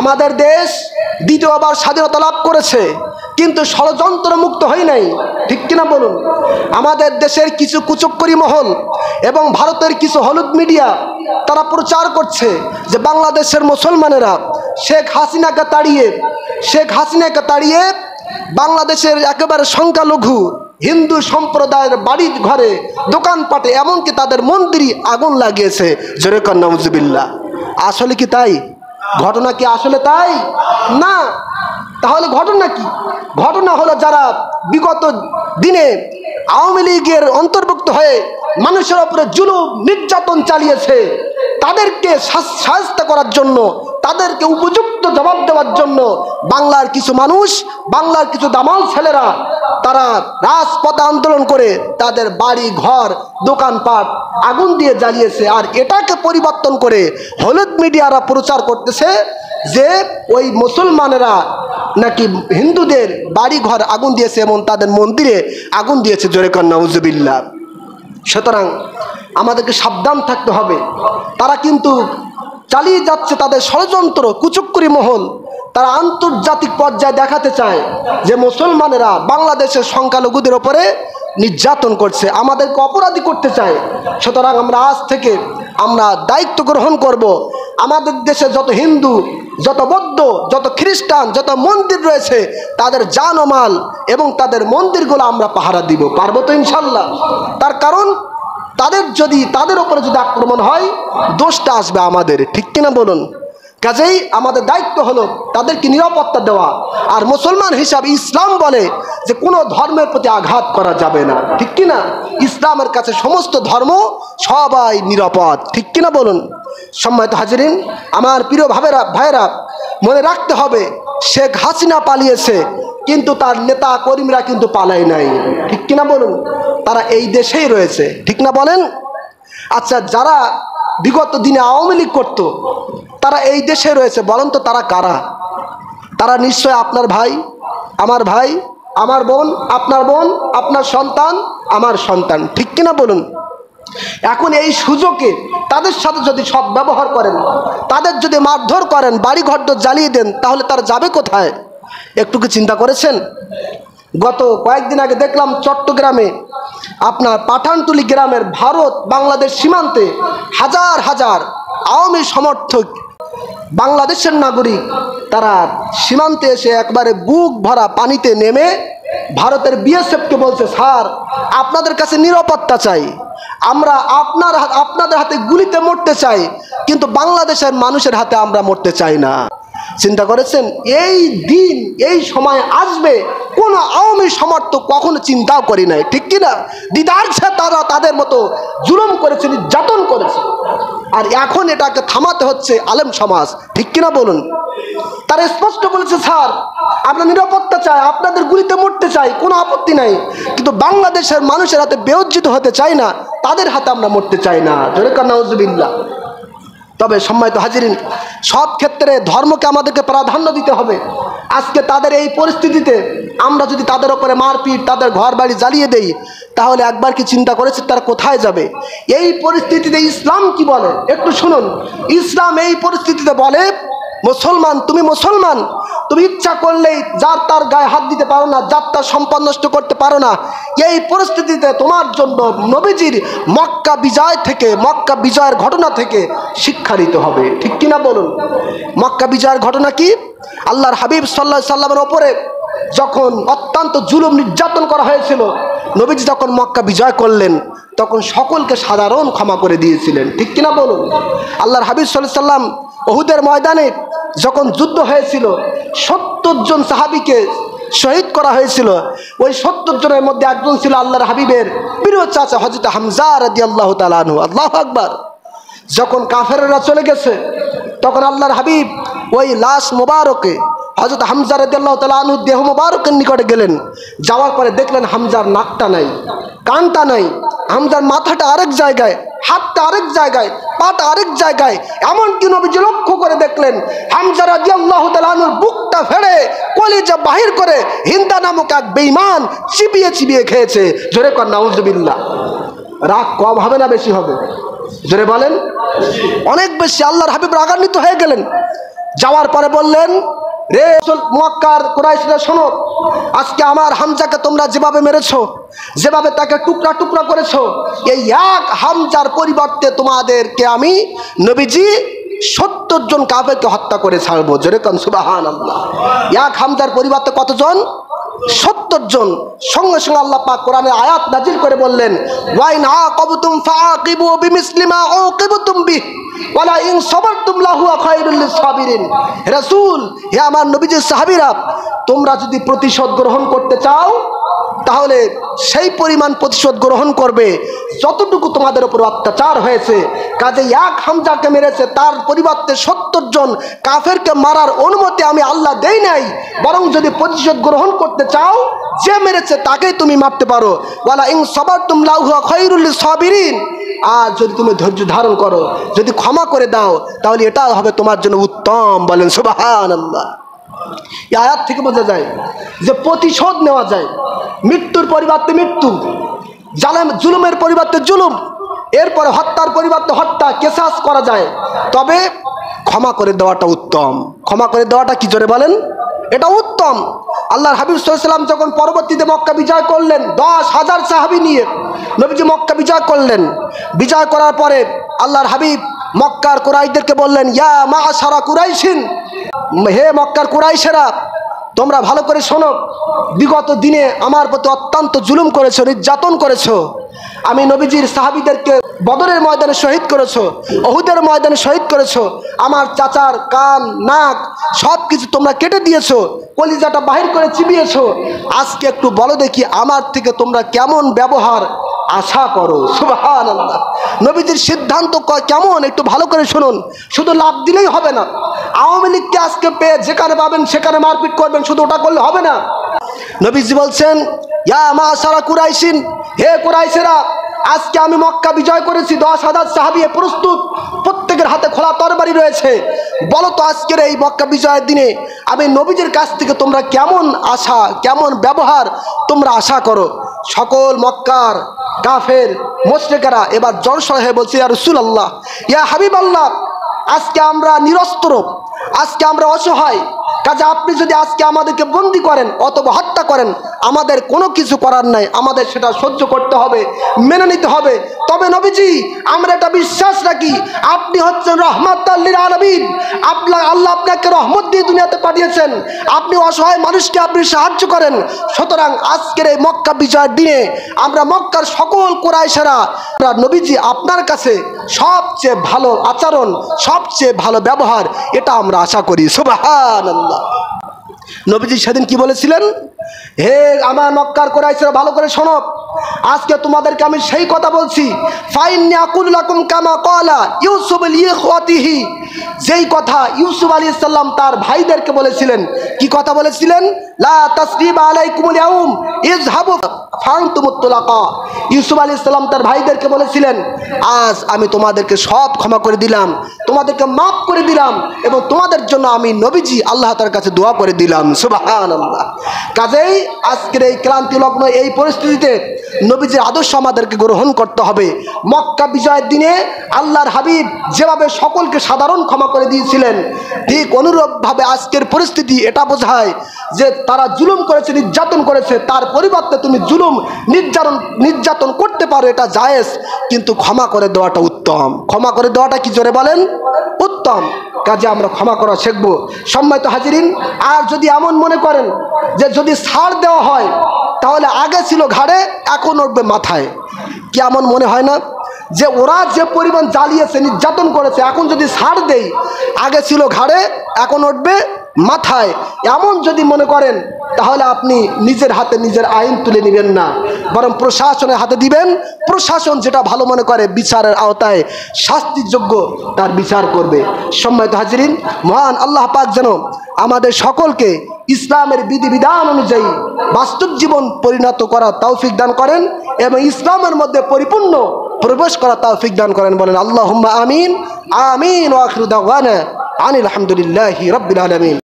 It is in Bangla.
আমাদের দেশ দ্বিতীয়বার স্বাধীনতা লাভ করেছে, কিন্তু ষড়যন্ত্র মুক্ত হয় নাই, ঠিক কিনা বলুন? আমাদের দেশের কিছু কুচক্করি মহল এবং ভারতের কিছু হলুদ মিডিয়া তারা প্রচার করছে যে বাংলাদেশের মুসলমানেরা শেখ হাসিনাকে তাড়িয়ে বাংলাদেশের একেবারে সংখ্যালঘু হিন্দু সম্প্রদায়ের বাড়ির ঘরে দোকানপাটে এমনকি তাদের মন্দিরে আগুন লাগিয়েছে। জোরে কর নাউজুবিল্লাহ। আসলে কি তাই? ঘটনা কি আসলে তাই? না। তাহলে ঘটনা কি? ঘটনা হলো যারা বিগত দিনে আওয়ামী লীগের অন্তর্ভুক্ত হয়ে মানুষের উপরে জুলুম নির্যাতন চালিয়েছে, তাদেরকে শাস্তি করার জন্য, তাদেরকে উপযুক্ত জবাব দেওয়ার জন্য বাংলার কিছু মানুষ, বাংলার কিছু দামাল ছেলেরা তারা রাজপথে আন্দোলন করে তাদের বাড়ি ঘর দোকানপাট আগুন দিয়ে জ্বালিয়েছে। আর এটাকে পরিবর্তন করে হলুদ মিডিয়ারা প্রচার করতেছে যে ওই মুসলমানেরা নাকি হিন্দুদের বাড়ি ঘর আগুন দিয়েছে এবং তাদের মন্দিরে আগুন দিয়েছে। জোরে কর নাউজুবিল্লাহ। সুতরাং আমাদেরকে সাবধান থাকতে হবে। তারা কিন্তু চালিয়ে যাচ্ছে তাদের ষড়যন্ত্র, কুচক্করি মহল। তারা আন্তর্জাতিক পর্যায়ে দেখাতে চায় যে মুসলমানেরা বাংলাদেশের সংখ্যালঘুদের ওপরে নির্যাতন করছে, আমাদেরকে অপরাধী করতে চায়। সুতরাং আমরা আজ থেকে আমরা দায়িত্ব গ্রহণ করব। আমাদের দেশে যত হিন্দু, যত বৌদ্ধ, যত খ্রিস্টান, যত মন্দির রয়েছে তাদের জান ও মাল এবং তাদের মন্দিরগুলো আমরা পাহারা দিব। পারবো তো ইনশাল্লাহ? তার কারণ তাদের উপরে যদি আক্রমণ হয় দোষটা আসবে আমাদের, ঠিক কিনা বলুন? কাজেই আমাদের দায়িত্ব হলো তাদেরকে নিরাপত্তা দেওয়া। আর মুসলমান হিসাবে ইসলাম বলে যে কোনো ধর্মের প্রতি আঘাত করা যাবে না, ঠিক কিনা? ইসলামের কাছে সমস্ত ধর্ম সবাই নিরাপদ, ঠিক কিনা বলুন? সম্মানিত হাজিরিন, আমার প্রিয় ভাইয়েরা, মনে রাখতে হবে শেখ হাসিনা পালিয়েছে, কিন্তু তার নেতা কর্মীরা কিন্তু পালায় নাই, ঠিক কিনা বলুন? তারা এই দেশেই রয়েছে, ঠিক না বলেন? আচ্ছা, যারা বিগত দিনে আওয়ামী লীগ করতো তারা এই দেশে রয়েছে, বলেন তো তারা কারা? তারা নিশ্চয় আপনার ভাই, আমার ভাই, আমার বোন, আপনার বোন, আপনার সন্তান, আমার সন্তান, ঠিক কিনা বলুন? এখন এই সুযোগে তাদের সাথে যদি সদ্ব্যবহার করেন, তাদের যদি মারধর করেন, বাড়ি ঘর জ্বালিয়ে দেন, তাহলে তারা যাবে কোথায়? একটু কি চিন্তা করেছেন? গত কয়েকদিন আগে দেখলাম চট্টগ্রামে আপনার পাঠানটুলি গ্রামের ভারত বাংলাদেশ সীমান্তে হাজার হাজার আওয়ামী সমর্থক বাংলাদেশের নাগরিক তারা সীমান্তে এসে একবারে বুক ভরা পানিতে নেমে ভারতের বিএসএফকে বলছে, স্যার আপনাদের কাছে নিরাপত্তা চাই, আমরা আপনাদের হাতে গুলিতে মরতে চাই, কিন্তু বাংলাদেশের মানুষের হাতে আমরা মরতে চাই না। চিন্তা করেছেন? এই দিন, এই সময় আসবে কোন আওয়ামী সমর্থক কখনো চিন্তাও করি নাই, ঠিক কিনা? দিদারছে তারা তাদের মতো জুলুম করেছে, নির্যাতন করেছে, আর এখন এটাকে থামাতে হচ্ছে আলেম সমাজ, ঠিক কিনা বলুন? তারা স্পষ্ট বলেছে, স্যার আমরা নিরাপত্তা চাই, আপনাদের গুলিতে মরতে চাই, কোনো আপত্তি নাই, কিন্তু বাংলাদেশের মানুষের হাতে বেউজ্জিত হতে চাই না, তাদের হাতে আমরা মরতে চাই না। জোরে কার নাউজুবিল্লাহ। তবে সম্মানিত হাজিরিন, সব ক্ষেত্রে ধর্মকে আমাদেরকে প্রাধান্য দিতে হবে। আজকে তাদের এই পরিস্থিতিতে আমরা যদি তাদের উপরে মারপিট, তাদের ঘর বাড়ি জ্বালিয়ে দেই, তাহলে একবার কি চিন্তা করেছে তারা কোথায় যাবে? এই পরিস্থিতিতে ইসলাম কি বলে একটু শুনুন। ইসলাম এই পরিস্থিতিতে বলে, মুসলমান, তুমি ইচ্ছা করলেই যার তার গায়ে হাত দিতে পারো না, যার তার সম্পদ নষ্ট করতে পারো না। এই পরিস্থিতিতে তোমার জন্য নবীজির মক্কা বিজয়ের ঘটনা থেকে শিক্ষা নিতে হবে, ঠিক কিনা বলুন? মক্কা বিজয়ের ঘটনা কি? আল্লাহর হাবিব সাল্লাল্লাহু আলাইহি সাল্লামের ওপরে যখন অত্যন্ত জুলুম নির্যাতন করা হয়েছিল, নবীজি যখন মক্কা বিজয় করলেন তখন সকলকে সাধারণ ক্ষমা করে দিয়েছিলেন, ঠিক কিনা বলুন? আল্লাহর হাবিব সাল্লাল্লাহু আলাইহি সাল্লাম উহুদের ময়দানে যখন যুদ্ধ হয়েছিল 70 জন সাহাবীকে শহীদ করা হয়েছিল, ওই 70 জনের মধ্যে একজন ছিল আল্লাহর হাবিবের প্রিয় চাচা হযরত হামজা রাদিয়াল্লাহু তাআলা আনহু। আল্লাহু আকবার। যখন কাফেররা চলে গেছে তখন আল্লাহর হাবিব ওই লাশ মোবারকে হযরত হামজা রাদিয়াল্লাহু তাআলা আনহু দেহ মোবারকের নিকটে গেলেন। যাওয়ার পরে দেখলেন হামজার নাকটা নাই, কানটা নাই, হামজার মাথাটা আরেক জায়গায়, হাতটা আরেক জায়গায়, পাটা আরেক জায়গায়। এমনকি নবীজি লক্ষ্য করে দেখলেন হামজা রাদিয়াল্লাহু তাআলা আনহুর বুকটা ফেড়ে কলিজা বাহির করে হিন্দা নামক এক বেঈমান চিবিয়ে খেয়েছে। জোরে কর নাউজুবিল্লাহ। রাগ কম হবে না বেশি হবে? জোরে বলেন। অনেক বেশি। আল্লাহর হাবিব রাগান্বিত হয়ে গেলেন। যাওয়ার পরে বললেন, রে মক্কার কুরাইশরা শোনো, আজকে আমার হামজাকে তোমরা যেভাবে মেরেছো, যেভাবে তাকে টুকরা টুকরা করেছো, এই এক হামজার পরিবর্তে তোমাদেরকে আমি নবীজি 70 জন কাফেরকে হত্যা করে ছাড়বো। জোরে কোন সুবহানাল্লাহ। এক হামজার পরিবর্তে কতজন? 70 জন। সঙ্গে সঙ্গে আল্লাহ পাক কোরআনে আয়াত নাজিল করে বললেন, ওয়াইন আকাবতুম ফাআকিবু বিমিসলি মা উকিবতুম বিহ ওয়ালা ইন সাবারতুম লাহুয়া খায়রুল লিসাবিরিন। রাসূল, হে আমার নবীজির সাহাবীরা, তোমরা যদি প্রতিশোধ গ্রহণ করতে চাও তাহলে সেই পরিমাণ প্রতিশোধ গ্রহণ করবে যতটুকু তোমাদের উপর অত্যাচার হয়েছে। কাজে এক হামজাকে মেরেছে, তার পরিবর্তে 70 জন কাফেরকে মারার অনুমতি আমি আল্লাহ দেই নাই। বরং যদি প্রতিশোধ গ্রহণ করতে চাও, যে মেরেছে তাকেই তুমি মারতে পারো। ওয়ালা ইন সাবারতুম লাহুয়া খায়রুল লিসাবিরিন। আর যদি তুমি ধৈর্য ধারণ করো, যদি ক্ষমা করে দাও, তাহলে এটা হবে তোমার জন্য উত্তম। বলেন সুবহানাল্লাহ। এই আয়াত থেকে বোঝা যায় যে প্রতিশোধ নেওয়া যায়, মৃত্যুর পরিবর্তে মৃত্যু, জুলুমের পরিবর্তে জুলুম, এরপরে হত্যার পরিবর্তে হত্যা, কেসাস করা যায়। তবে ক্ষমা করে দেওয়াটা উত্তম। ক্ষমা করে দেওয়াটা কি, জোরে বলেন? এটা উত্তম। আল্লাহর হাবিব সাল্লাল্লাহু আলাইহি ওয়াসাল্লাম যখন পরবর্তীতে মক্কা বিজয় করলেন, 10,000 সাহাবী নিয়ে নবীজি মক্কা বিজয় করলেন। বিজয় করার পরে আল্লাহর হাবিব মক্কার কুরাইশদেরকে বললেন, ইয়া মা'শারা কুরাইশিন, হে মক্কার কুরাইশেরা, তোমরা ভালো করে শোনো, বিগত দিনে আমার প্রতি অত্যন্ত জুলুম করেছো, নির্যাতন করেছো। আমি নবীজির সাহাবীদেরকে বদরের ময়দানে শহীদ করেছো, উহুদের ময়দানে শহীদ করেছো, আমার চাচার কান নাক সব কিছু তোমরা কেটে দিয়েছো, কলিজাটা বাহির করে চিবিয়েছো। আজকে একটু বলো দেখি, আমার থেকে তোমরা কেমন ব্যবহার আশা করো? সুবহানাল্লাহ। নবীজির সিদ্ধান্ত কেমন, একটু ভালো করে শুনুন। শুধু লাভ দিলেই হবে না। আওয়ামী লীগকে আজকে পেয়ে যেখানে পাবেন সেখানে মারপিট করবেন, শুধু ওটা করলে হবে না। নবীজি বলছেন, ইয়া মা'শারা কুরাইশিন, হে কুরাইশেরা, আজকে আমি মক্কা বিজয় করেছি, 10,000 সাহাবী প্রস্তুত, প্রত্যেকের হাতে খোলা তরবারি রয়েছে। বলো তো আজকের এই মক্কা বিজয়ের দিনে আমি নবীজির কাছ থেকে তোমরা কেমন আশা, কেমন ব্যবহার তোমরা আশা করো? সকল মক্কার কাফের মুশরিকরা এবার জড়সড় হয়ে বলছে, ইয়া রাসূলুল্লাহ, ইয়া হাবিবাল্লাহ, আজকে আমরা নিরস্ত্র, আজকে আমরা অসহায়। কাজে আপনি যদি আজকে আমাদেরকে বন্দী করেন অথবা হত্যা করেন, আমাদের কোনো কিছু করার নাই, আমাদের সেটা সহ্য করতে হবে, মেনে নিতে হবে। তবে নবীজি, আমরা এটা বিশ্বাস রাখি আপনি হচ্ছেন রহমাতাল লিল আলামিন। আল্লাহ আপনাকে রহমত দিয়ে দুনিয়াতে পাঠিয়েছেন, আপনি অসহায় মানুষকে আপনি সাহায্য করেন। সুতরাং আজকের এই মক্কা বিজয়ের দিনে আমরা মক্কার সকল কুরাইশেরা নবীজি আপনার কাছে সবচেয়ে ভালো আচরণ, সবচেয়ে ভালো ব্যবহার, এটা আমরা আশা করি। সুবহানাল্লাহ। নবীজি সেদিন কি বলেছিলেন? হে আমার মক্কার কুরাইশরা, ভালো করে শোনো, আজকে তোমাদেরকে আমি সেই কথা বলছি, ফাইন্নী আকুলু লাকুম কামা ক্বালা ইউসুফ লিইখওয়াতিহি, যেই কথা ইউসুফ আলাইহিস সালাম তার ভাইদেরকে বলেছিলেন। কি কথা বলেছিলেন? লা তাসরিবা আলাইকুমুল ইয়াউম ইযহাবু ফাআনতুমুত তুলাকা। ইউসুফ আলাইহিস সালাম তার ভাইদেরকে বলেছিলেন, আজ আমি তোমাদেরকে সব ক্ষমা করে দিলাম, তোমাদেরকে মাফ করে দিলাম, এবং তোমাদের জন্য আমি নবীজি আল্লাহ তাআলার কাছে দোয়া করে দিলাম। সুবহানাল্লাহ। কাজেই আজকের এই ক্লান্তি লগ্ন এই পরিস্থিতিতে নবীজির আদর্শ আমাদেরকে গ্রহণ করতে হবে। মক্কা বিজয়ের দিনে আল্লাহর হাবিব যেভাবে সকলকে সাধারণ ক্ষমা করে দিয়েছিলেন, ঠিক অনুরূপভাবে আজকের পরিস্থিতি এটা বোঝায় যে তারা জুলুম করেছে, নির্যাতন করেছে, তার পরিবর্তে তুমি জুলুম নির্যাতন করতে পারো, এটা জায়েজ, কিন্তু ক্ষমা করে দেওয়াটা উত্তম। ক্ষমা করে দেওয়াটা কি, জোরে বলেন? উত্তম। কাজে আমরা ক্ষমা করা শিখবো। সম্মানিত হাজিরিন, আর যদি এমন মনে করেন যে যদি ছাড় দেওয়া হয় তাহলে আগে ছিল ঘাড়ে, এখন উঠবে মাথায়, কি এমন মনে হয় না যে ওরা যে পরিমাণ জ্বালিয়েছে, নির্যাতন করেছে, এখন যদি ছাড় দেই, আগে ছিল ঘাড়ে, এখন উঠবে মাথায়, এমন যদি মনে করেন, তাহলে আপনি নিজের হাতে নিজের আইন তুলে নেবেন না, বরং প্রশাসনের হাতে দিবেন। প্রশাসন যেটা ভালো মনে করে বিচারের আওতায় শাস্তিযোগ্য তার বিচার করবে। সম্মানিত হাজিরিন, মহান আল্লাহ পাক যেন আমাদের সকলকে ইসলামের বিধিবিধান অনুযায়ী বাস্তব জীবন পরিণত করার তৌফিক দান করেন এবং ইসলামের মধ্যে পরিপূর্ণ প্রবেশ করার তৌফিক দান করেন। বলেন আল্লাহুম্মা আমিন। আমিন। ওয়া আখিরু দাওয়ানা আনিল হামদুলিল্লাহি রাব্বিল আলামিন।